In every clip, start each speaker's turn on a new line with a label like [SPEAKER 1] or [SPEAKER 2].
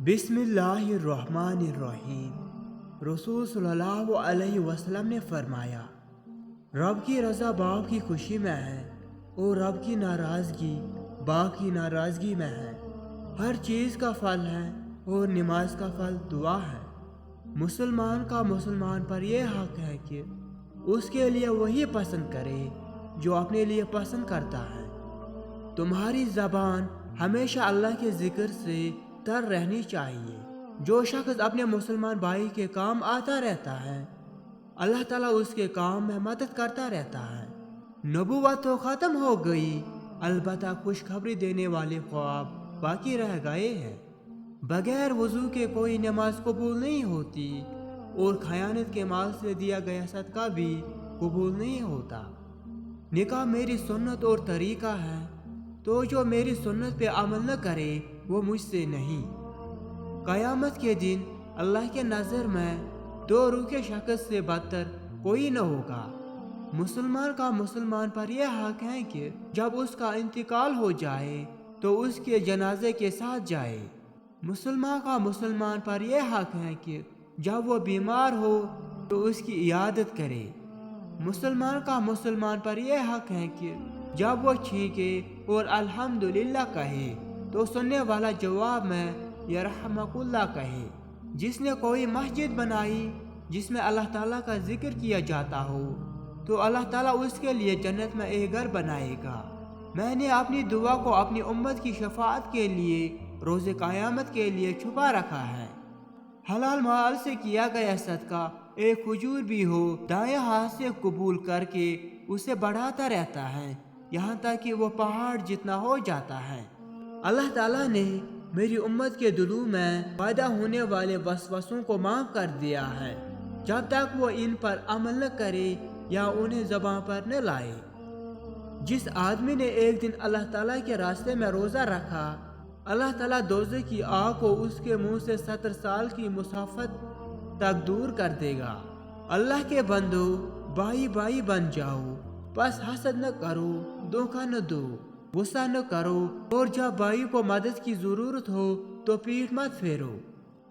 [SPEAKER 1] बिस्मिल्लाहिर्रहमानिर्रहीम। रसूल सल्लल्लाहु अलैहि वसल्लम ने फरमाया, रब की रज़ा बाप की खुशी में है और रब की नाराज़गी बाप की नाराज़गी में है। हर चीज़ का फल है और नमाज का फल दुआ है। मुसलमान का मुसलमान पर यह हक है कि उसके लिए वही पसंद करे जो अपने लिए पसंद करता है। तुम्हारी ज़बान हमेशा अल्लाह के ज़िक्र से तर रहनी चाहिए। जो शख्स अपने मुसलमान भाई के काम आता रहता है, अल्लाह ताला उसके काम में मदद करता रहता है। नबूवत तो ख़त्म हो गई, अलबत्ता खुशखबरी देने वाले ख्वाब बाकी रह गए हैं। बगैर वज़ू के कोई नमाज कबूल नहीं होती और खयानत के माल से दिया गया सदका भी कबूल नहीं होता। निकाह मेरी सुन्नत और तरीका है, तो जो मेरी सुन्नत पे अमल न करे वो मुझसे नहीं। क़यामत के दिन अल्लाह के नज़र में दो रूखे शख्स से बदतर कोई न होगा। मुसलमान का मुसलमान पर यह हक है कि जब उसका इंतकाल हो जाए तो उसके जनाजे के साथ जाए। मुसलमान का मुसलमान पर यह हक है कि जब वो बीमार हो तो उसकी इयादत करे। मुसलमान का मुसलमान पर यह हक है कि जब वो छींके और अल्हम्दुलिल्लाह कहे तो सुनने वाला जवाब में यरहमकुल्लाह कहे। जिसने कोई मस्जिद बनाई जिसमें अल्लाह ताला का जिक्र किया जाता हो तो अल्लाह ताला उसके लिए जन्नत में एक घर बनाएगा। मैंने अपनी दुआ को अपनी उम्मत की शफाअत के लिए रोज़े क़यामत के लिए छुपा रखा है। हलाल माल से किया गया सदका एक खजूर भी हो दाएं हाथ से कबूल करके उसे बढ़ाता रहता है यहाँ तक कि वो पहाड़ जितना हो जाता है। अल्लाह ताला ने मेरी उम्मत के दिलों में पैदा होने वाले वसवसों को माफ़ कर दिया है जब तक वो इन पर अमल न करे या उन्हें ज़बान पर न लाए। जिस आदमी ने एक दिन अल्लाह ताला के रास्ते में रोज़ा रखा, अल्लाह ताला दोज़ख की आग को उसके मुंह से 70 साल की मुसाफत तक दूर कर देगा। अल्लाह के बंदो, भाई भाई बन जाओ, बस हसद न करो, धोखा न दो, गुस्सा न करो और जब भाई को मदद की ज़रूरत हो तो पीठ मत फेरो।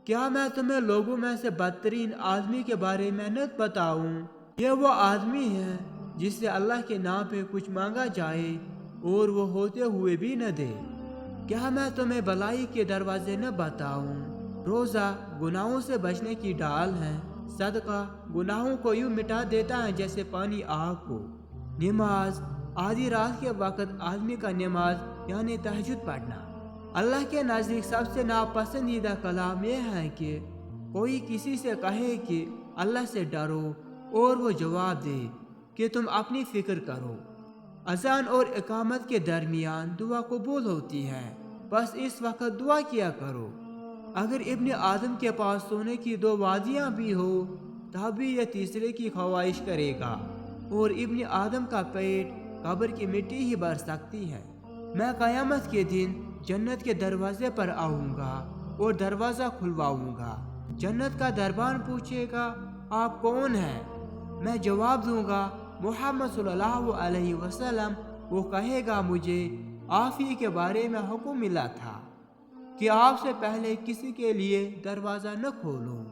[SPEAKER 1] क्या मैं तुम्हें लोगों में से बदतरीन आदमी के बारे में न बताऊं? यह वो आदमी है जिससे अल्लाह के नाम पे कुछ मांगा जाए और वो होते हुए भी न दे। क्या मैं तुम्हें भलाई के दरवाजे न बताऊं? रोज़ा गुनाहों से बचने की ढाल है, सदका गुनाहों को यूं मिटा देता है जैसे पानी आग को। नमाज आधी रात के वक़्त आदमी का नमाज यानी तहज्जुद पढ़ना। अल्लाह के नज़दीक सबसे नापसंदीदा कलाम यह है कि कोई किसी से कहे कि अल्लाह से डरो और वो जवाब दे कि तुम अपनी फ़िक्र करो। अज़ान और इकामत के दरमियान दुआ कबूल होती है, बस इस वक्त दुआ किया करो। अगर इब्ने आदम के पास सोने की 2 वादियाँ भी हो तब भी यह तीसरे की ख्वाहिश करेगा और इब्ने आदम का पेट कब्र की मिट्टी ही भर सकती है। मैं क़यामत के दिन जन्नत के दरवाजे पर आऊँगा और दरवाज़ा खुलवाऊँगा। जन्नत का दरबान पूछेगा, आप कौन हैं? मैं जवाब दूँगा, मोहम्मद सल्लल्लाहु अलैहि वसल्लम। वो कहेगा, मुझे आप ही के बारे में हुक्म मिला था कि आपसे पहले किसी के लिए दरवाज़ा न खोलूं।